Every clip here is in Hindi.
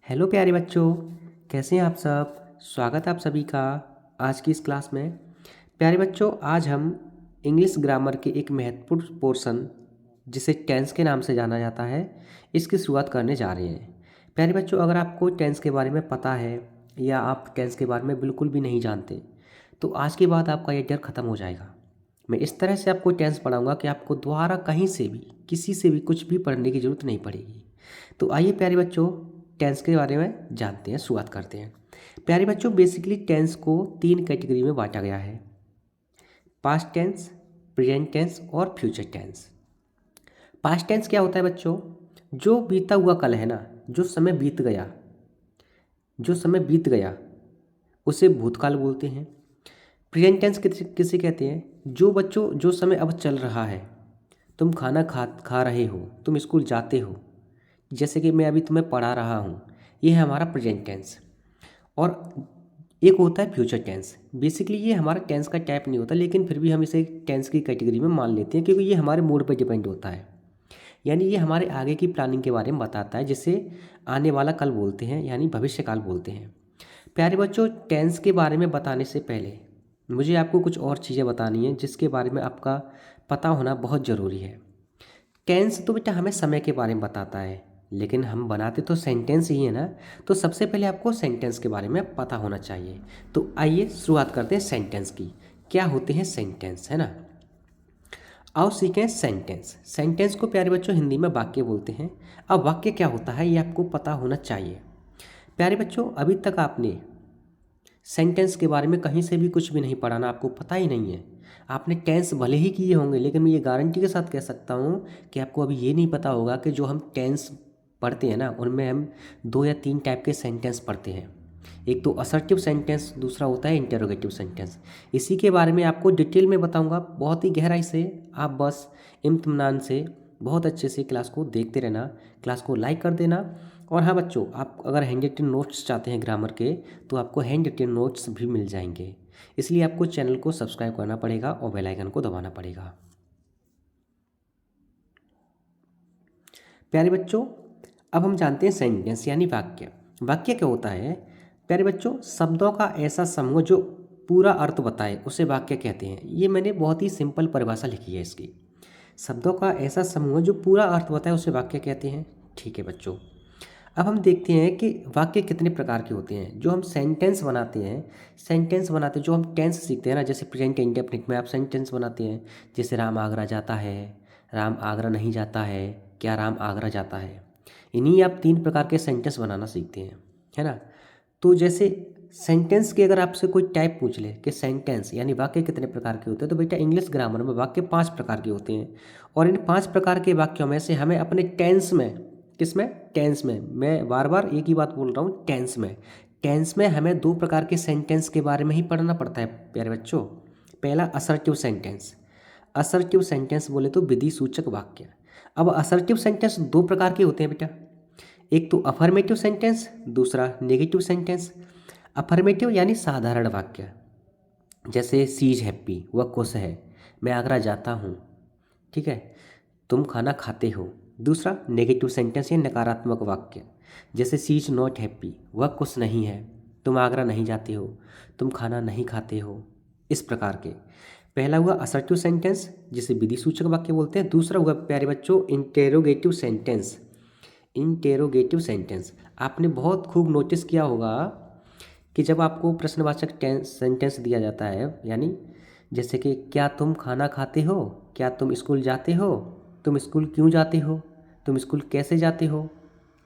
हेलो प्यारे बच्चों, कैसे हैं आप सब। स्वागत है आप सभी का आज की इस क्लास में। प्यारे बच्चों, आज हम इंग्लिश ग्रामर के एक महत्वपूर्ण पोर्शन जिसे टेंस के नाम से जाना जाता है, इसकी शुरुआत करने जा रहे हैं। प्यारे बच्चों, अगर आपको टेंस के बारे में पता है या आप टेंस के बारे में बिल्कुल भी नहीं जानते, तो आज के बाद आपका ये डर खत्म हो जाएगा। मैं इस तरह से आपको टेंस पढ़ाऊँगा कि आपको दोबारा कहीं से भी, किसी से भी कुछ भी पढ़ने की ज़रूरत नहीं पड़ेगी। तो आइए प्यारे बच्चों, टेंस के बारे में जानते हैं, शुरुआत करते हैं। प्यारे बच्चों, बेसिकली टेंस को 3 कैटेगरी में बांटा गया है: पास्ट टेंस, प्रेजेंट टेंस और फ्यूचर टेंस। पास्ट टेंस क्या होता है बच्चों? जो बीता हुआ कल है ना, जो समय बीत गया, जो समय बीत गया उसे भूतकाल बोलते हैं। प्रेजेंट टेंस किसे कहते हैं? जो बच्चों, जो समय अब चल रहा है, तुम खाना खा खा रहे हो, तुम स्कूल जाते हो, जैसे कि मैं अभी तुम्हें पढ़ा रहा हूँ, ये है हमारा प्रेजेंट टेंस। और एक होता है फ्यूचर टेंस। बेसिकली ये हमारा टेंस का टाइप नहीं होता, लेकिन फिर भी हम इसे टेंस की कैटेगरी में मान लेते हैं, क्योंकि ये हमारे मूड पर डिपेंड होता है। यानी ये हमारे आगे की प्लानिंग के बारे में बताता है, जिसे आने वाला कल बोलते हैं, यानी भविष्यकाल बोलते हैं। प्यारे बच्चों, टेंस के बारे में बताने से पहले मुझे आपको कुछ और चीज़ें बतानी है, जिसके बारे में आपका पता होना बहुत ज़रूरी है। टेंस तो बेटा हमें समय के बारे में बताता है, लेकिन हम बनाते तो सेंटेंस ही है ना। तो सबसे पहले आपको सेंटेंस के बारे में पता होना चाहिए। तो आइए शुरुआत करते हैं सेंटेंस की। क्या होते हैं सेंटेंस, है ना। आओ सीखें सेंटेंस। सेंटेंस को प्यारे बच्चों हिंदी में वाक्य बोलते हैं। अब वाक्य क्या होता है, ये आपको पता होना चाहिए। प्यारे बच्चों, अभी तक आपने सेंटेंस के बारे में कहीं से भी कुछ भी नहीं पढ़ा ना, आपको पता ही नहीं है। आपने टेंस भले ही किए होंगे, लेकिन मैं ये गारंटी के साथ कह सकता हूँ कि आपको अभी ये नहीं पता होगा कि जो हम टेंस पढ़ते हैं ना, उनमें हम 2 या 3 टाइप के सेंटेंस पढ़ते हैं। एक तो असर्टिव सेंटेंस, दूसरा होता है इंटेरोगेटिव सेंटेंस। इसी के बारे में आपको डिटेल में बताऊंगा, बहुत ही गहराई से। आप बस इत्मीनान से बहुत अच्छे से क्लास को देखते रहना, क्लास को लाइक कर देना। और हाँ बच्चों, आप अगर हैंड रिटन नोट्स चाहते हैं ग्रामर के, तो आपको हैंड रिटन नोट्स भी मिल जाएंगे। इसलिए आपको चैनल को सब्सक्राइब करना पड़ेगा और बेल आइकन को दबाना पड़ेगा। प्यारे बच्चों, अब हम जानते हैं सेंटेंस यानी वाक्य। वाक्य क्या होता है? प्यारे बच्चों, शब्दों का ऐसा समूह जो पूरा अर्थ बताए उसे वाक्य कहते हैं। ये मैंने बहुत ही सिंपल परिभाषा लिखी है इसकी। शब्दों का ऐसा समूह जो पूरा अर्थ बताए उसे वाक्य कहते हैं। ठीक है बच्चों, अब हम देखते हैं कि वाक्य कितने प्रकार के होते हैं। जो हम सेंटेंस बनाते हैं, जो हम टेंस सीखते हैं ना, जैसे प्रेजेंट इंडेफिनिट में आप सेंटेंस बनाते हैं, जैसे राम आगरा जाता है, राम आगरा नहीं जाता है, क्या राम आगरा जाता है। इन्हीं आप 3 प्रकार के सेंटेंस बनाना सीखते हैं, है ना। तो जैसे सेंटेंस के अगर आपसे कोई टाइप पूछ ले कि सेंटेंस यानी वाक्य कितने प्रकार के होते हैं, तो बेटा इंग्लिश ग्रामर में वाक्य 5 प्रकार के होते हैं। और इन 5 प्रकार के वाक्यों में से हमें अपने टेंस में, किसमें? टेंस में। मैं बार बार एक ही बात बोल रहा हूँ, टेंस में। टेंस में हमें 2 प्रकार के सेंटेंस के बारे में ही पढ़ना पड़ता है प्यारे बच्चों। पहला असर्टिव सेंटेंस। असर्टिव सेंटेंस बोले तो विधि सूचक वाक्य। अब असर्टिव सेंटेंस 2 प्रकार के होते हैं बेटा। एक तो अफर्मेटिव सेंटेंस, दूसरा नेगेटिव सेंटेंस। अफर्मेटिव यानी साधारण वाक्य, जैसे सी इज हैप्पी, वह खुश है, मैं आगरा जाता हूँ, ठीक है, तुम खाना खाते हो। दूसरा नेगेटिव सेंटेंस या नकारात्मक वाक्य, जैसे सी इज नॉट हैप्पी, वह खुश नहीं है, तुम आगरा नहीं जाते हो, तुम खाना नहीं खाते हो। इस प्रकार के। पहला हुआ असर्टिव सेंटेंस, जिसे विधि सूचक वाक्य बोलते हैं। दूसरा हुआ प्यारे बच्चों इंटेरोगेटिव सेंटेंस। इंटेरोगेटिव सेंटेंस आपने बहुत खूब नोटिस किया होगा कि जब आपको प्रश्नवाचक सेंटेंस दिया जाता है, यानी जैसे कि क्या तुम खाना खाते हो, क्या तुम स्कूल जाते हो, तुम स्कूल क्यों जाते हो, तुम स्कूल कैसे जाते हो,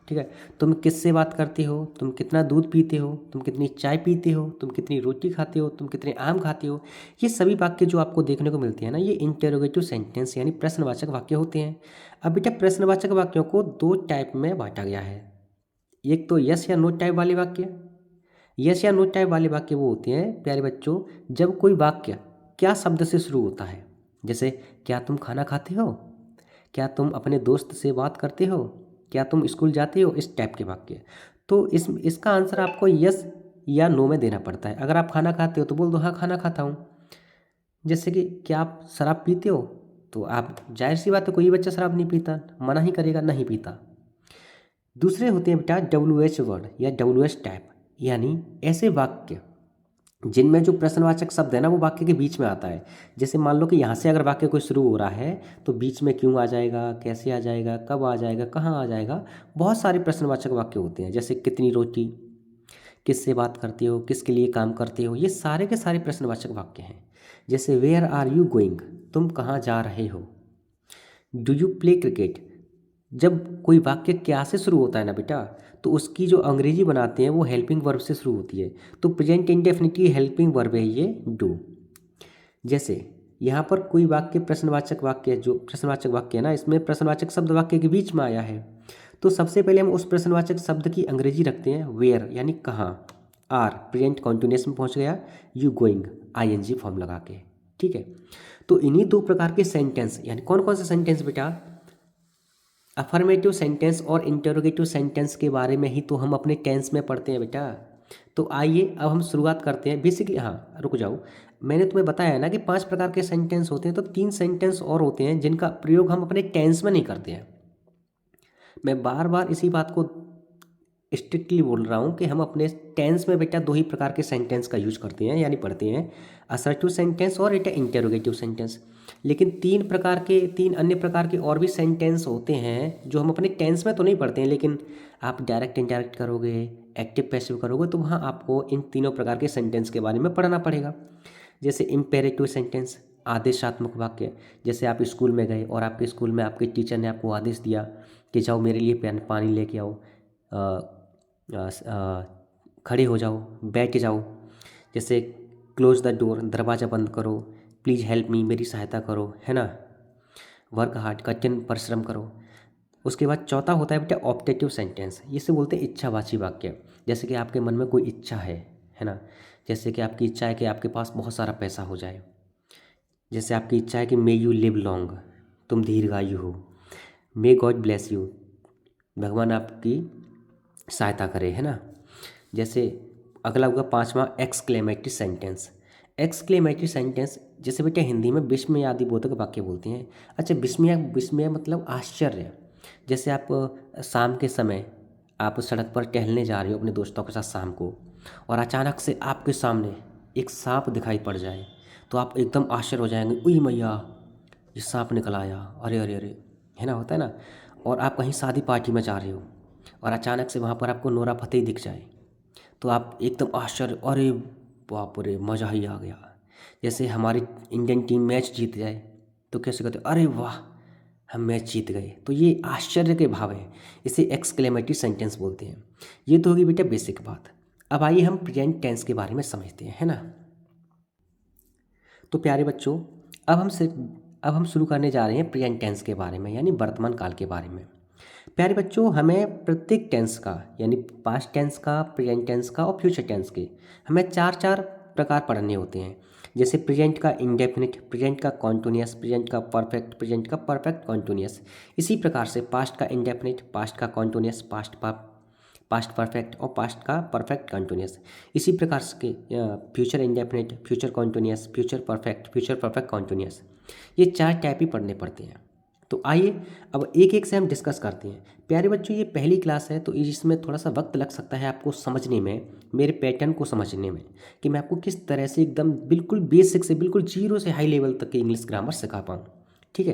ठीक है, तुम किससे बात करते हो, तुम कितना दूध पीते हो, तुम कितनी चाय पीते हो, तुम कितनी रोटी खाते हो, तुम कितने आम खाते हो। ये सभी वाक्य जो आपको देखने को मिलते हैं ना, ये इंटेरोगेटिव सेंटेंस यानी प्रश्नवाचक वाक्य होते हैं। अब बेटा प्रश्नवाचक वाक्यों को 2 टाइप में बांटा गया है। एक तो यस या नो टाइप वाले वाक्य। यस या नो टाइप वाले वाक्य वो होते हैं प्यारे बच्चों, जब कोई वाक्य क्या शब्द से शुरू होता है, जैसे क्या तुम खाना खाते हो, क्या तुम अपने दोस्त से बात करते हो, क्या तुम स्कूल जाते हो, इस टाइप के वाक्य। तो इसका आंसर आपको यस या नो में देना पड़ता है। अगर आप खाना खाते हो तो बोल दो हाँ खाना खाता हूँ। जैसे कि क्या आप शराब पीते हो, तो आप जाहिर सी बात है कोई बच्चा शराब नहीं पीता, मना ही करेगा नहीं पीता। दूसरे होते हैं बेटा WH वर्ड या WH टाइप, यानी ऐसे वाक्य जिनमें जो प्रश्नवाचक शब्द है ना वो वाक्य के बीच में आता है। जैसे मान लो कि यहाँ से अगर वाक्य कोई शुरू हो रहा है तो बीच में क्यों आ जाएगा, कैसे आ जाएगा, कब आ जाएगा, कहाँ आ जाएगा। बहुत सारे प्रश्नवाचक वाक्य होते हैं, जैसे कितनी रोटी, किससे बात करते हो, किसके लिए काम करते हो, ये सारे के सारे प्रश्नवाचक वाक्य हैं। जैसे वेयर आर यू गोइंग, तुम कहाँ जा रहे हो। डू यू प्ले क्रिकेट, जब कोई वाक्य क्या से शुरू होता है ना बेटा, तो उसकी जो अंग्रेजी बनाते हैं वो हेल्पिंग वर्ब से शुरू होती है। तो प्रेजेंट इंडेफिनिट की हेल्पिंग वर्ब है ये डू। जैसे यहाँ पर कोई वाक्य प्रश्नवाचक वाक्य, जो प्रश्नवाचक वाक्य है ना, इसमें प्रश्नवाचक शब्द वाक्य के बीच में आया है, तो सबसे पहले हम उस प्रश्नवाचक शब्द की अंग्रेजी रखते हैं वेयर, यानी कहाँ। आर प्रेजेंट कॉन्टिन्यूस में पहुँच गया, यू गोइंग ING फॉर्म लगा के। ठीक है, तो इन्हीं दो प्रकार के सेंटेंस, यानी कौन कौन से सेंटेंस बेटा, अफर्मेटिव सेंटेंस और इंटरोगेटिव सेंटेंस के बारे में ही तो हम अपने टेंस में पढ़ते हैं बेटा। तो आइए अब हम शुरुआत करते हैं। बेसिकली हाँ रुक जाओ, मैंने तुम्हें बताया है ना कि 5 प्रकार के सेंटेंस होते हैं, तो 3 सेंटेंस और होते हैं जिनका प्रयोग हम अपने टेंस में नहीं करते हैं। मैं बार बार इसी बात को स्ट्रिक्टली बोल रहा हूँ कि हम अपने टेंस में बेटा 2 ही प्रकार के सेंटेंस का यूज करते हैं, यानी पढ़ते हैं, असर्टिव सेंटेंस और बेटा इंटेरोगेटिव सेंटेंस। लेकिन 3 अन्य प्रकार के और भी सेंटेंस होते हैं जो हम अपने टेंस में तो नहीं पढ़ते हैं, लेकिन आप डायरेक्ट इनडायरेक्ट करोगे, एक्टिव पैसिव करोगे, तो वहाँ आपको इन तीनों प्रकार के सेंटेंस के बारे में पढ़ना पड़ेगा। जैसे इम्पेरेटिव सेंटेंस, आदेशात्मक वाक्य। जैसे आप स्कूल में गए और आपके स्कूल में आपके टीचर ने आपको आदेश दिया कि जाओ मेरे लिए पानी लेके आओ, खड़े हो जाओ, बैठ जाओ। जैसे क्लोज द डोर, दरवाज़ा बंद करो, प्लीज़ हेल्प मी, मेरी सहायता करो, है ना, वर्क हार्ड, कठिन परिश्रम करो। उसके बाद चौथा होता है बेटा ऑप्टेटिव सेंटेंस, इसे बोलते हैं इच्छावाची वाक्य। जैसे कि आपके मन में कोई इच्छा है ना, जैसे कि आपकी इच्छा है कि आपके पास बहुत सारा पैसा हो जाए। जैसे आपकी इच्छा है कि मे यू लिव लॉन्ग, तुम दीर्घायु हो। मे गॉड ब्लेस यू, भगवान आपकी सहायता करे, है ना। जैसे अगला होगा 5वां एक्सक्लेमेटरी सेंटेंस। एक्सक्लेमेटरी सेंटेंस जैसे बेटा हिंदी में विस्मयादिबोधक वाक्य बोलते हैं। अच्छा, विस्मय मतलब आश्चर्य। जैसे आप शाम के समय आप सड़क पर टहलने जा रहे हो अपने दोस्तों के साथ शाम को, और अचानक से आपके सामने एक सांप दिखाई पड़ जाए, तो आप एकदम आश्चर्य हो जाएंगे, उई मैया ये सांप निकल आया, अरे अरे अरे, है ना, होता है ना। और आप कहीं शादी पार्टी में जा रहे हो और अचानक से वहाँ पर आपको नोरा फतेही दिख जाए, तो आप एकदम आश्चर्य, अरे बाप रे मज़ा ही आ गया। जैसे हमारी इंडियन टीम मैच जीत जाए तो कैसे कहते हैं, अरे वाह हम मैच जीत गए, तो ये आश्चर्य के भाव है, इसे एक्सक्लेमेटरी सेंटेंस बोलते हैं। ये तो होगी बेटा बेसिक बात। अब आइए हम प्रेजेंट टेंस के बारे में समझते हैं, है ना। तो प्यारे बच्चों, अब हम शुरू करने जा रहे हैं प्रेजेंट टेंस के बारे में, यानी वर्तमान काल के बारे में। प्यारे बच्चों, हमें प्रत्येक टेंस का, यानी पास्ट टेंस का, प्रेजेंट टेंस का और फ्यूचर टेंस के, हमें 4 प्रकार पढ़ने होते हैं। जैसे प्रेजेंट का इंडेफिनिट, प्रेजेंट का कॉन्टिन्यूअस, प्रेजेंट का परफेक्ट, प्रेजेंट का परफेक्ट कॉन्टिन्यूअस। इसी प्रकार से पास्ट का इंडेफिनिट, पास्ट का कॉन्टिन्यूअस, पास्ट परफेक्ट और पास्ट का परफेक्ट कॉन्टिन्यूअस। इसी प्रकार से future indefinite, future continuous, future perfect continuous. ये 4 टाइप ही पढ़ने पड़ते हैं। तो आइए अब एक एक से हम डिस्कस करते हैं। प्यारे बच्चों, ये पहली क्लास है तो इसमें थोड़ा सा वक्त लग सकता है आपको समझने में, मेरे पैटर्न को समझने में, कि मैं आपको किस तरह से एकदम बिल्कुल बेसिक से बिल्कुल जीरो से हाई लेवल तक के इंग्लिश ग्रामर सिखा पाऊँ। ठीक है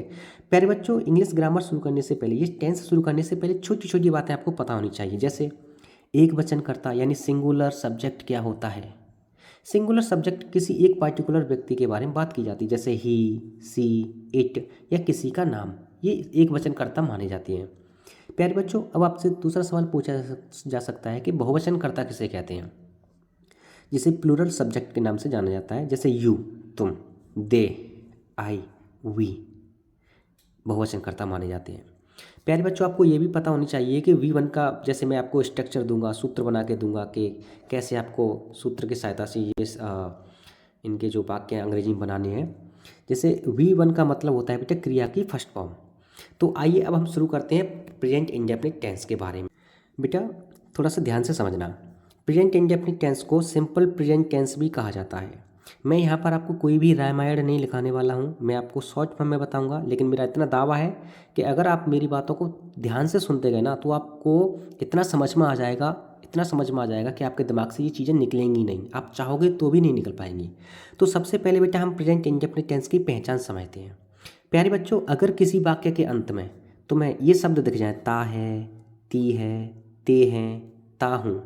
प्यारे बच्चों, इंग्लिश ग्रामर शुरू करने से पहले, ये टेंस शुरू करने से पहले छोटी छोटी बातें आपको पता होनी चाहिए। जैसे एक वचनकर्ता यानी सिंगुलर सब्जेक्ट क्या होता है। सिंगुलर सब्जेक्ट किसी एक पार्टिकुलर व्यक्ति के बारे में बात की जाती है, जैसे ही, सी, इट या किसी का नाम, ये एक वचनकर्ता माने जाती हैं। प्यारे बच्चों, अब आपसे दूसरा सवाल पूछा जा सकता है कि बहुवचनकर्ता किसे कहते हैं, जिसे प्लूरल सब्जेक्ट के नाम से जाना जाता है। जैसे यू, तुम, दे, आई, वी बहुवचनकर्ता माने जाते हैं। प्यारे बच्चों, आपको ये भी पता होनी चाहिए कि V1 का, जैसे मैं आपको स्ट्रक्चर दूंगा, सूत्र बना के दूंगा कि कैसे आपको सूत्र की सहायता से ये इनके जो वाक्य हैं अंग्रेजी में बनाने हैं। जैसे V1 का मतलब होता है बेटा क्रिया की फर्स्ट फॉर्म। तो आइए अब हम शुरू करते हैं प्रेजेंट इंडेफिनिट टेंस के बारे में। बेटा थोड़ा सा ध्यान से समझना, प्रेजेंट इंडेफिनिट टेंस को सिंपल प्रेजेंट टेंस भी कहा जाता है। मैं यहाँ पर आपको कोई भी रामायण नहीं लिखाने वाला हूँ, मैं आपको शॉर्ट फॉर्म में बताऊँगा। लेकिन मेरा इतना दावा है कि अगर आप मेरी बातों को ध्यान से सुनते गए ना तो आपको इतना समझ में आ जाएगा, इतना समझ में आ जाएगा कि आपके दिमाग से ये चीज़ें निकलेंगी नहीं, आप चाहोगे तो भी नहीं निकल पाएंगी। तो सबसे पहले बेटा हम प्रेजेंट इंडेफिनिट टेंस की पहचान समझते हैं। प्यारे बच्चों, अगर किसी वाक्य के अंत में तुम्हें ये शब्द दिख जाए, ता है, ती है, ते हैं, ता हूँ,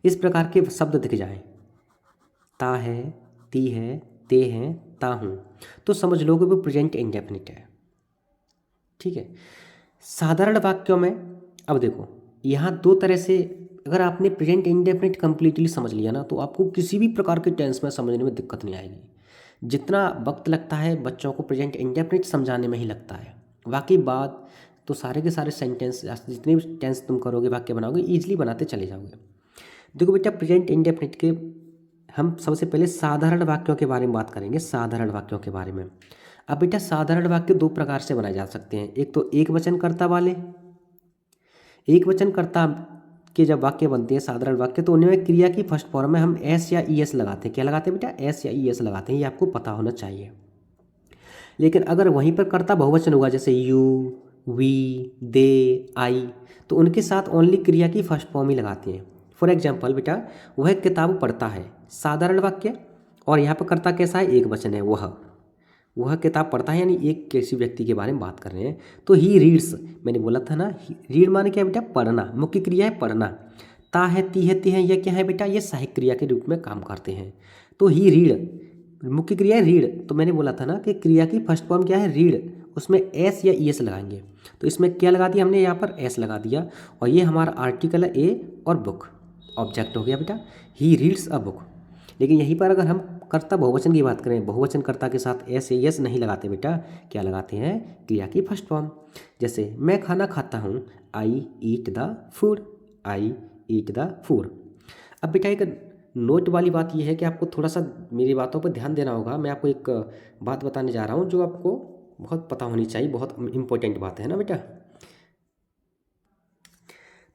इस प्रकार के शब्द दिख जाएं, ता है, ती है, ते हैं, ता हूँ, तो समझ लो कि वो प्रेजेंट इंडेफिनिट है। ठीक है। साधारण वाक्यों में अब देखो, यहाँ दो तरह से, अगर आपने प्रेजेंट इंडेफिनिट कंप्लीटली समझ लिया ना तो आपको किसी भी प्रकार के टेंस में समझने में दिक्कत नहीं आएगी। जितना वक्त लगता है बच्चों को प्रेजेंट इंडेफिनिट समझाने में ही लगता है, बाकी बात तो सारे के सारे सेंटेंस जितने भी टेंस तुम करोगे, वाक्य बनाओगे, ईजिली बनाते चले जाओगे। देखो बेटा, प्रेजेंट इंडेफिनिट के हम सबसे पहले साधारण वाक्यों के बारे में बात करेंगे, साधारण वाक्यों के बारे में। अब बेटा साधारण वाक्य दो प्रकार से बनाए जा सकते हैं, एक तो एक वचनकर्ता वाले। एक वचनकर्ता के जब वाक्य बनते हैं साधारण वाक्य, तो उनमें क्रिया की फर्स्ट फॉर्म में हम एस या ई एस लगाते हैं। क्या लगाते हैं बेटा? एस या ई एस लगाते हैं, ये आपको पता होना चाहिए। लेकिन अगर वहीं पर कर्ता बहुवचन होगा, जैसे यू, वी, दे, आई, तो उनके साथ ओनली क्रिया की फर्स्ट फॉर्म ही लगाते हैं। फॉर एग्जाम्पल बेटा, वह किताब पढ़ता है, साधारण वाक्य, और यहाँ पर कर्ता कैसा है? एक वचन है, वह किताब पढ़ता है, यानी एक किसी व्यक्ति के बारे में बात कर रहे हैं। तो ही रीड्स, मैंने बोला था ना, रीड माने क्या बेटा? पढ़ना, मुख्य क्रिया है पढ़ना। ता है, ती है, ते हैं, यह क्या है बेटा? ये सहायक क्रिया के रूप में काम करते हैं। तो ही रीड, मुख्य क्रिया है रीड, तो मैंने बोला था ना कि क्रिया की फर्स्ट फॉर्म क्या है? रीड, उसमें एस या ई एस लगाएंगे। तो इसमें क्या लगा दिया हमने? यहाँ पर एस लगा दिया, और ये हमारा आर्टिकल है ए, और बुक ऑब्जेक्ट हो गया बेटा, ही रीड्स अ बुक। लेकिन यहीं पर अगर हम कर्ता बहुवचन की बात करें, बहुवचन कर्ता के साथ एस या एस नहीं लगाते बेटा, क्या लगाते हैं? क्रिया की फर्स्ट फॉर्म। जैसे मैं खाना खाता हूँ, I eat the food, I eat the food. अब बेटा एक नोट वाली बात यह है कि आपको थोड़ा सा मेरी बातों पर ध्यान देना होगा। मैं आपको एक बात बताने जा रहा हूँ जो आपको बहुत पता होनी चाहिए, बहुत इंपॉर्टेंट बात है ना बेटा।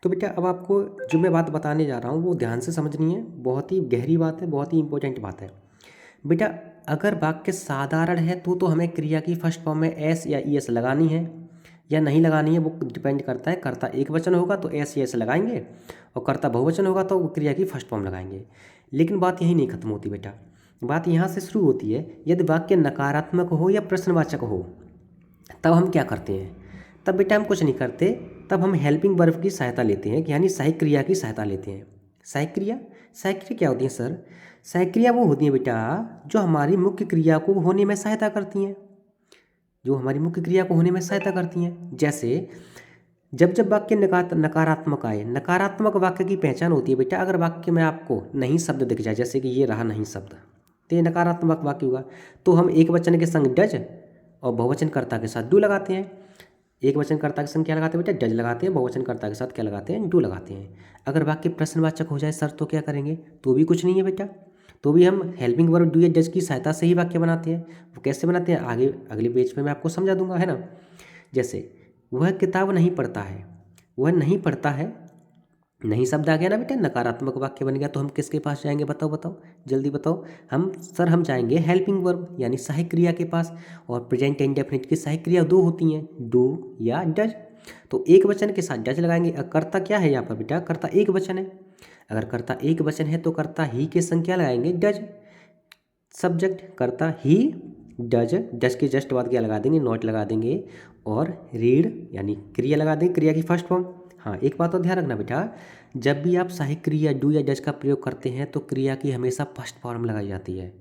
तो बेटा अब आपको जो मैं बात बताने जा रहा हूँ वो ध्यान से समझनी है, बहुत ही गहरी बात है, बहुत ही इंपॉर्टेंट बात है बेटा। अगर वाक्य साधारण है तो हमें क्रिया की फर्स्ट फॉर्म में एस या ई एस लगानी है या नहीं लगानी है, वो डिपेंड करता है। कर्ता एक वचन होगा तो एस या एस लगाएंगे, और कर्ता बहुवचन होगा तो क्रिया की फर्स्ट फॉर्म लगाएंगे। लेकिन बात यही नहीं खत्म होती बेटा, बात यहाँ से शुरू होती है। यदि वाक्य नकारात्मक हो या प्रश्नवाचक हो, तब हम क्या करते हैं? तब बेटा हम कुछ नहीं करते, तब हम हेल्पिंग वर्ब की सहायता लेते हैं, यानी सहायक क्रिया की सहायता लेते हैं। सहायक क्रिया, सहायक क्रिया क्या होती है सर? सहायक क्रिया वो होती है बेटा जो हमारी मुख्य क्रिया को होने में सहायता करती हैं, जो हमारी मुख्य क्रिया को होने में सहायता करती हैं। जैसे जब जब वाक्य नकारात्मक आए, नकारात्मक वाक्य की पहचान होती है बेटा, अगर वाक्य में आपको नहीं शब्द दिख जाए, जैसे कि ये रहा नहीं शब्द, तो ये नकारात्मक वाक्य होगा। तो हम एक वचन के संग डज और बहुवचन कर्ता के साथ डू लगाते हैं। एक वचन कर्ता के संग क्या लगाते हैं बेटा? डज लगाते हैं। बहुवचन कर्ता के साथ क्या लगाते हैं? डू लगाते हैं। अगर वाक्य प्रश्नवाचक हो जाए सर तो क्या करेंगे? तो भी कुछ नहीं है बेटा, तो भी हम हेल्पिंग वर्ब डू या डज की सहायता से ही वाक्य बनाते हैं। वो कैसे बनाते हैं आगे अगले पेज पे मैं आपको समझा दूंगा, है ना। जैसे वह किताब नहीं पढ़ता है, वह नहीं पढ़ता है, नहीं शब्द आ गया ना बेटा, नकारात्मक वाक्य बन गया। तो हम किसके पास जाएंगे? बताओ बताओ, जल्दी बताओ। हम जाएंगे हेल्पिंग वर्ब यानी सहायक क्रिया के पास। और प्रेजेंट इंडेफिनिट की सहायक क्रिया दो होती हैं, डू या डज। तो एक वचन के साथ डज लगाएंगे। कर्ता क्या है यहाँ पर बेटा? कर्ता एक वचन है। अगर कर्ता एक वचन है तो कर्ता ही के संग क्या लगाएंगे? डज। सब्जेक्ट कर्ता ही, डज, डज के जस्ट बाद क्या लगा देंगे? नॉट लगा देंगे। और रीड यानी क्रिया लगा देंगे, क्रिया की फर्स्ट फॉर्म। हाँ, एक बात और ध्यान रखना बेटा, जब भी आप सहायक क्रिया डू या डज का प्रयोग करते हैं तो क्रिया की हमेशा फर्स्ट फॉर्म लगाई जाती है।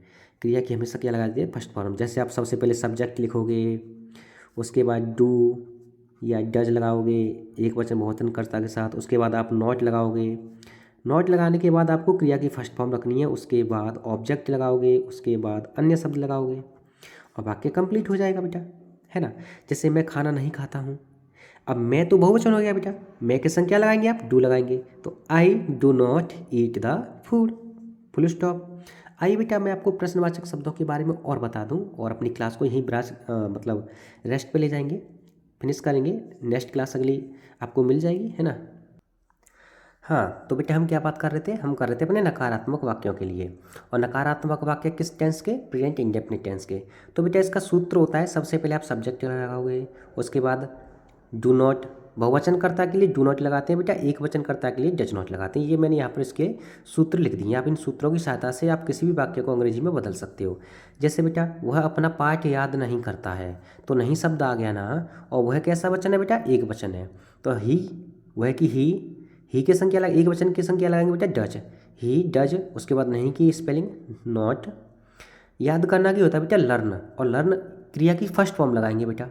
क्रिया की हमेशा क्या लगाई जाती है? First form. जैसे आप सबसे पहले सब्जेक्ट लिखोगे, उसके बाद डू या डज लगाओगे एक वचन बहुवचन कर्ता के साथ, उसके बाद आप नॉट लगाओगे। नॉट लगाने के बाद आपको क्रिया की फर्स्ट फॉर्म रखनी है, उसके बाद ऑब्जेक्ट लगाओगे, उसके बाद अन्य शब्द लगाओगे, और वाक्य कंप्लीट हो जाएगा बेटा, है ना। जैसे मैं खाना नहीं खाता हूँ, अब मैं तो बहुवचन हो गया बेटा, मैं के संग क्या लगाएंगे आप? डू लगाएंगे। तो I do not eat the food, full stop. आइए बेटा मैं आपको प्रश्नवाचक शब्दों के बारे में और बता दूं, और अपनी क्लास को यहीं मतलब रेस्ट पे ले जाएंगे, फिनिश करेंगे। नेक्स्ट क्लास अगली आपको मिल जाएगी, है ना। हाँ, तो बेटा हम क्या बात कर रहे थे, हम कर रहे थे अपने नकारात्मक वाक्यों के लिए। और नकारात्मक वाक्य किस टेंस के, प्रेजेंट इंडेफिनिट टेंस के। तो बेटा इसका सूत्र होता है, सबसे पहले आप सब्जेक्ट लगाओगे, उसके बाद डू नॉट, बहुवचन कर्ता के लिए डू नॉट लगाते हैं बेटा, एक वचन कर्ता के लिए डज नॉट लगाते हैं। ये मैंने यहाँ पर इसके सूत्र लिख दिए। आप इन सूत्रों की सहायता से आप किसी भी वाक्य को अंग्रेजी में बदल सकते हो। जैसे बेटा वह अपना पाठ याद नहीं करता है, तो नहीं शब्द आ गया ना, और वह कैसा वचन है बेटा, एक वचन है। तो ही, वह की ही के संग क्या लगा, एक वचन की संग क्या लगाएंगे बेटा, डज, ही डज। उसके बाद नहीं की स्पेलिंग नॉट। याद करना की होता है बेटा लर्न, और लर्न क्रिया की फर्स्ट फॉर्म लगाएंगे बेटा,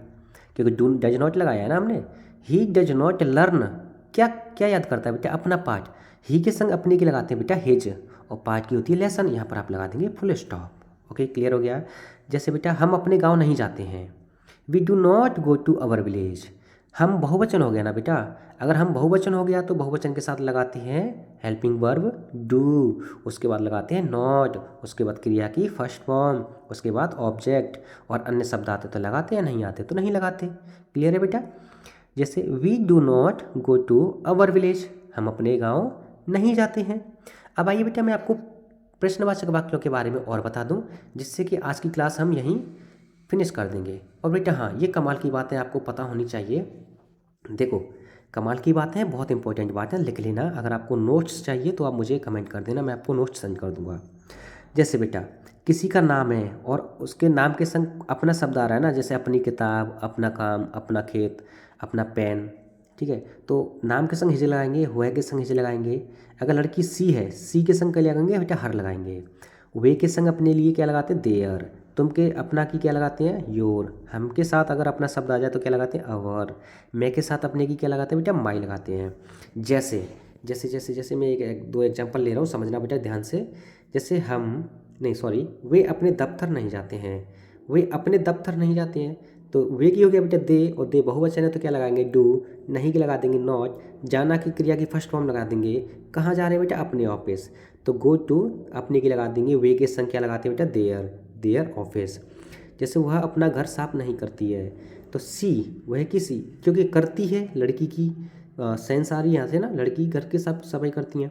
क्योंकि डू डज नॉट लगाया है ना हमने। ही डज नॉट लर्न, क्या क्या याद करता है बेटा, अपना पाठ। ही के संग अपने की लगाते हैं बेटा हिज, और पाठ की होती है लेसन, यहाँ पर आप लगा देंगे फुल स्टॉप। ओके, क्लियर हो गया। जैसे बेटा हम अपने गाँव नहीं जाते हैं, we do not go to our village. हम बहुवचन हो गया ना बेटा, अगर हम बहुवचन हो गया तो बहुवचन के साथ लगाते हैं हेल्पिंग वर्ब डू, उसके बाद लगाते हैं नॉट, उसके बाद क्रिया की फर्स्ट फॉर्म, उसके बाद ऑब्जेक्ट, और अन्य शब्द आते तो लगाते हैं, नहीं आते तो नहीं लगाते। क्लियर है बेटा। जैसे we do not go to our village, हम अपने गाँव नहीं जाते हैं। अब आइए बेटा मैं आपको प्रश्नवाचक वाक्यों के बारे में और बता दूं, जिससे कि आज की क्लास हम यहीं फिनिश कर देंगे। और बेटा हाँ, ये कमाल की बातें आपको पता होनी चाहिए। देखो, कमाल की बात है, बहुत इंपॉर्टेंट बात है, लिख लेना। अगर आपको नोट्स चाहिए तो आप मुझे कमेंट कर देना, मैं आपको नोट्स सेंड कर दूंगा। जैसे बेटा किसी का नाम है और उसके नाम के संग अपना शब्द आ रहा है ना, जैसे अपनी किताब, अपना काम, अपना खेत, अपना पेन, ठीक है। तो नाम के संग हिजे लगाएंगे, हुए के संग हिजे लगाएंगे। अगर लड़की सी है, सी के संग क्या लगाएंगे बेटा, हर लगाएंगे। वे के संग अपने लिए क्या लगाते हैं, देयर। तुम के अपना की क्या लगाते हैं, योर। हम के साथ अगर अपना शब्द आ जाए तो क्या लगाते हैं, अवर। मैं के साथ अपने की क्या लगाते हैं बेटा, माई लगाते हैं। जैसे जैसे जैसे जैसे मैं दो एग्जांपल ले रहा हूँ, समझना बेटा ध्यान से। जैसे हम, नहीं सॉरी, वे अपने दफ्तर नहीं जाते हैं, वे अपने दफ्तर नहीं जाते हैं। तो वे की हो गया बेटा दे, और दे बहुवचन है तो क्या लगाएंगे, डू। नहीं की लगा देंगे नॉट। जाना की क्रिया की फर्स्ट फॉर्म लगा देंगे। कहाँ जा रहे हैं बेटा, अपने ऑफिस, तो गो टू अपने की लगा देंगे। वे के संग क्या लगाते हैं बेटा, देयर, देयर ऑफिस। जैसे वह अपना घर साफ नहीं करती है, तो सी, वह की सी, क्योंकि करती है लड़की की सेंस आ रही है यहाँ से ना, लड़की घर के साफ सफाई करती हैं।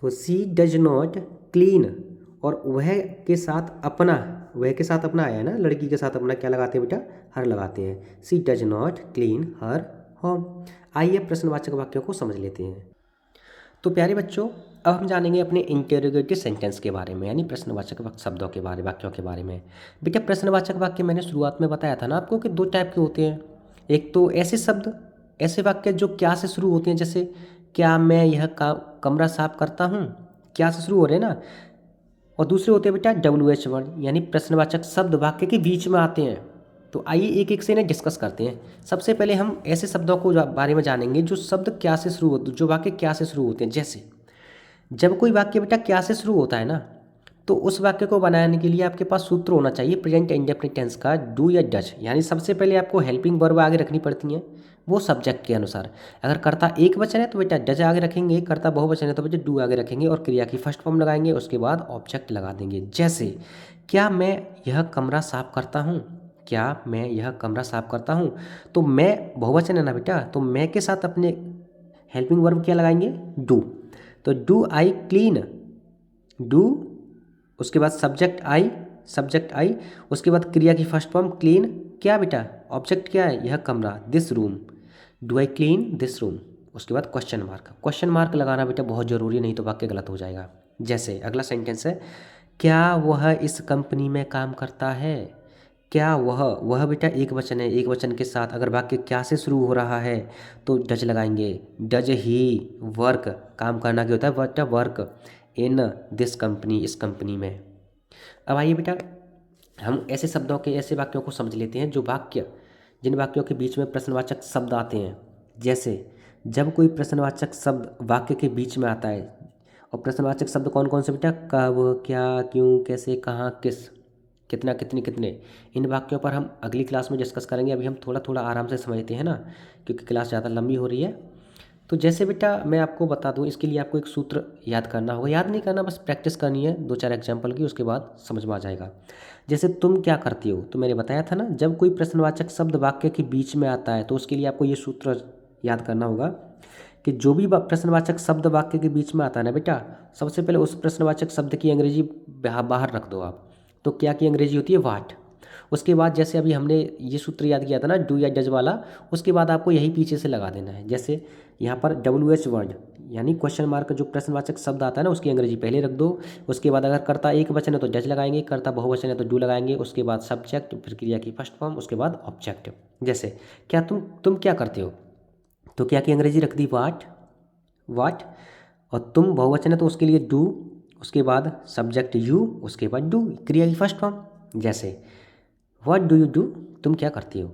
तो सी डज नॉट क्लीन, और वह के साथ अपना, वह के साथ अपना आया है ना, लड़की के साथ अपना क्या लगाते हैं बेटा, हर लगाते हैं। She does not clean her home. आइए प्रश्नवाचक वाक्यों को समझ लेते हैं। तो प्यारे बच्चों, अब हम जानेंगे अपने इंटेरोगेटिव सेंटेंस के बारे में, यानी प्रश्नवाचक शब्दों के बारे, वाक्यों के बारे में। बेटा प्रश्नवाचक वाक्य मैंने शुरुआत में बताया था ना आपको कि दो टाइप के होते हैं। एक तो ऐसे शब्द, ऐसे वाक्य जो क्या से शुरू होते हैं, जैसे क्या मैं यह कमरा साफ करता हूँ, क्या से शुरू हो रहे हैं ना। और दूसरे होते हैं बेटा WH वर्ड, यानी प्रश्नवाचक शब्द वाक्य के बीच में आते हैं। तो आइए एक एक से इन्हें डिस्कस करते हैं। सबसे पहले हम ऐसे शब्दों को बारे में जानेंगे जो शब्द क्या से शुरू होते, जो वाक्य क्या से शुरू होते हैं। जैसे जब कोई वाक्य बेटा क्या से शुरू होता है ना, तो उस वाक्य को बनाने के लिए आपके पास सूत्र होना चाहिए प्रेजेंट इंडेफिनिट टेंस का, डू या डज। यानी सबसे पहले आपको हेल्पिंग वर्ब आगे रखनी पड़ती हैं, वो सब्जेक्ट के अनुसार। अगर कर्ता एक वचन है तो बेटा डज आगे रखेंगे, कर्ता बहुवचन है तो बेटा डू आगे रखेंगे, और क्रिया की फर्स्ट फॉर्म लगाएंगे, उसके बाद ऑब्जेक्ट लगा देंगे। जैसे क्या मैं यह कमरा साफ करता हूँ, क्या मैं यह कमरा साफ करता हूँ, तो मैं बहुवचन है ना बेटा, तो मैं के साथ अपने हेल्पिंग वर्ब क्या लगाएंगे, डू। तो डू आई क्लीन, डू, उसके बाद सब्जेक्ट आई, सब्जेक्ट आई, उसके बाद क्रिया की फर्स्ट फॉर्म क्लीन, क्या बेटा ऑब्जेक्ट क्या है, यह कमरा, this room, do I clean this room. उसके बाद क्वेश्चन मार्क, क्वेश्चन मार्क लगाना बेटा बहुत ज़रूरी, नहीं तो वाक्य गलत हो जाएगा। जैसे अगला सेंटेंस है, क्या वह इस कंपनी में काम करता है, क्या वह बेटा एक वचन है, एक वचन के साथ अगर वाक्य क्या से शुरू हो रहा है तो डज लगाएंगे। डज ही वर्क, काम करना क्या होता है बेटा, वर्क इन दिस कंपनी, इस कंपनी में। अब आइए बेटा हम ऐसे शब्दों के, ऐसे वाक्यों को समझ लेते हैं जो वाक्य, जिन वाक्यों के बीच में प्रश्नवाचक शब्द आते हैं। जैसे जब कोई प्रश्नवाचक शब्द वाक्य के बीच में आता है, और प्रश्नवाचक शब्द कौन कौन से बेटा, कब, क्या, क्यों, कैसे, कहाँ, किस, कितना, कितने, कितने। इन वाक्यों पर हम अगली क्लास में डिस्कस करेंगे, अभी हम थोड़ा थोड़ा आराम से समझते हैं ना, क्योंकि क्लास ज़्यादा लंबी हो रही है। तो जैसे बेटा मैं आपको बता दूं, इसके लिए आपको एक सूत्र याद करना होगा, याद नहीं करना, बस प्रैक्टिस करनी है दो चार एग्जाम्पल की, उसके बाद समझ में आ जाएगा। जैसे तुम क्या करती हो, तो मैंने बताया था ना, जब कोई प्रश्नवाचक शब्द वाक्य के बीच में आता है तो उसके लिए आपको ये सूत्र याद करना होगा कि जो भी प्रश्नवाचक शब्द वाक्य के बीच में आता है ना बेटा, सबसे पहले उस प्रश्नवाचक शब्द की अंग्रेजी बाहर रख दो आप। तो क्या की अंग्रेजी होती है? वाट। उसके बाद जैसे अभी हमने ये सूत्र याद किया था ना, डू या डज वाला, उसके बाद आपको यही पीछे से लगा देना है। जैसे यहाँ पर WH वर्ड यानी क्वेश्चन मार्क जो प्रश्नवाचक शब्द आता है ना, उसकी अंग्रेजी पहले रख दो। उसके बाद अगर कर्ता एक वचन है तो डज लगाएंगे, कर्ता बहुवचन है तो डू लगाएंगे। उसके बाद सब्जेक्ट, फिर क्रिया की फर्स्ट फॉर्म, उसके बाद ऑब्जेक्ट। जैसे क्या तुम क्या करते हो, तो क्या की अंग्रेजी रख दी? वाट। और तुम बहुवचन है तो उसके लिए डू, उसके बाद सब्जेक्ट यू, उसके बाद डू, क्रिया की फर्स्ट फॉर्म। जैसे व्हाट डू यू डू, तुम क्या करती हो?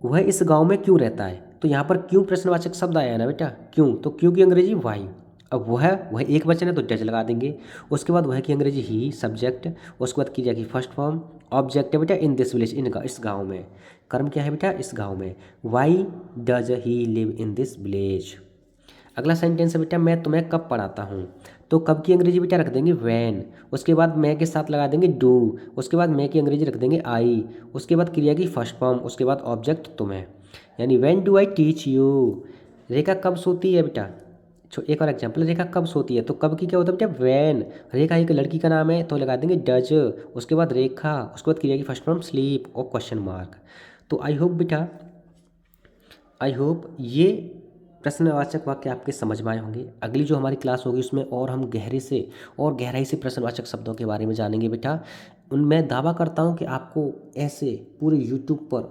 वह इस गांव में क्यों रहता है, तो यहाँ पर क्यों प्रश्नवाचक शब्द आया है ना बेटा, क्यों, तो क्यों की अंग्रेजी वाई। अब वह एक वचन है तो डज लगा देंगे। उसके बाद वह की अंग्रेजी ही, सब्जेक्ट, उसके बाद क्रिया की फर्स्ट फॉर्म, ऑब्जेक्ट है बेटा इन दिस विलेज, इस गांव में। कर्म क्या है बेटा? इस गांव में। Why does he live in this village. अगला सेंटेंस है बेटा, मैं तुम्हें कब पढ़ाता हूँ, तो कब की अंग्रेजी बेटा रख देंगे? वैन। उसके बाद मैं के साथ लगा देंगे डू, उसके बाद मैं की अंग्रेजी रख देंगे आई, उसके बाद क्रिया की फर्स्ट फॉर्म, उसके बाद ऑब्जेक्ट तुम्हें, यानी when do I teach you. Rekha कब सोती है बेटा? एक और एग्जाम्पल, रेखा कब सोती है, तो कब की क्या होता है बेटा? वैन। रेखा एक लड़की का नाम है तो लगा देंगे डज, उसके बाद रेखा, उसके बाद क्रिया की फर्स्ट फॉर्म स्लीप और क्वेश्चन मार्क। तो आई होप बेटा, आई होप ये प्रश्नवाचक वाक्य आपके समझ में आए होंगे। अगली जो हमारी क्लास होगी उसमें और हम गहराई से प्रश्नवाचक शब्दों के बारे में जानेंगे बेटा। उनमें दावा करता हूँ कि आपको ऐसे पूरे यूट्यूब पर,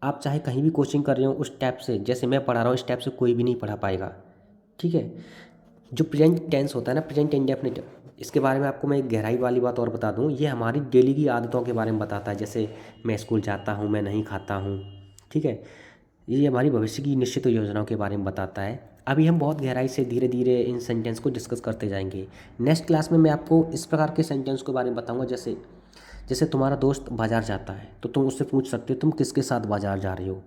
आप चाहे कहीं भी कोचिंग कर रहे हो, उस टाइप से जैसे मैं पढ़ा रहा हूँ इस टाइप से कोई भी नहीं पढ़ा पाएगा। ठीक है। जो प्रेजेंट टेंस होता है ना, प्रेजेंट इंडेफिनिट, इसके बारे में आपको मैं एक गहराई वाली बात और बता दूँ, ये हमारी डेली की आदतों के बारे में बताता है। जैसे मैं स्कूल जाता हूँ, मैं नहीं खाता हूँ। ठीक है। ये हमारी भविष्य की निश्चित योजनाओं के बारे में बताता है। अभी हम बहुत गहराई से धीरे धीरे इन सेंटेंस को डिस्कस करते जाएंगे। नेक्स्ट क्लास में मैं आपको इस प्रकार के सेंटेंस के बारे में बताऊंगा। जैसे जैसे तुम्हारा दोस्त बाज़ार जाता है तो तुम उससे पूछ सकते हो तुम किसके साथ बाज़ार जा रहे हो,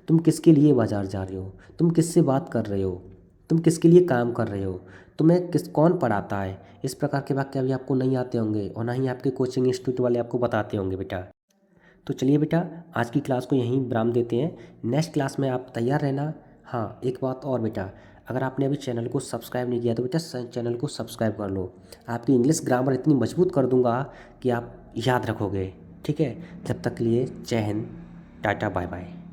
तुम किसके लिए बाज़ार जा रहे हो, तुम किससे बात कर रहे हो, तुम किसके लिए काम कर रहे हो, तुम्हें कौन पढ़ाता है। इस प्रकार के वाक्य अभी आपको नहीं आते होंगे और ना ही आपके कोचिंग इंस्टीट्यूट वाले आपको बताते होंगे बेटा। तो चलिए बेटा, आज की क्लास को यहीं विराम देते हैं। नेक्स्ट क्लास में आप तैयार रहना। हाँ, एक बात और बेटा, अगर आपने अभी चैनल को सब्सक्राइब नहीं किया तो बेटा चैनल को सब्सक्राइब कर लो। आपकी इंग्लिश ग्रामर इतनी मजबूत कर दूंगा कि आप याद रखोगे। ठीक है। जब तक के लिए जय हिंद, टाटा, बाय बाय।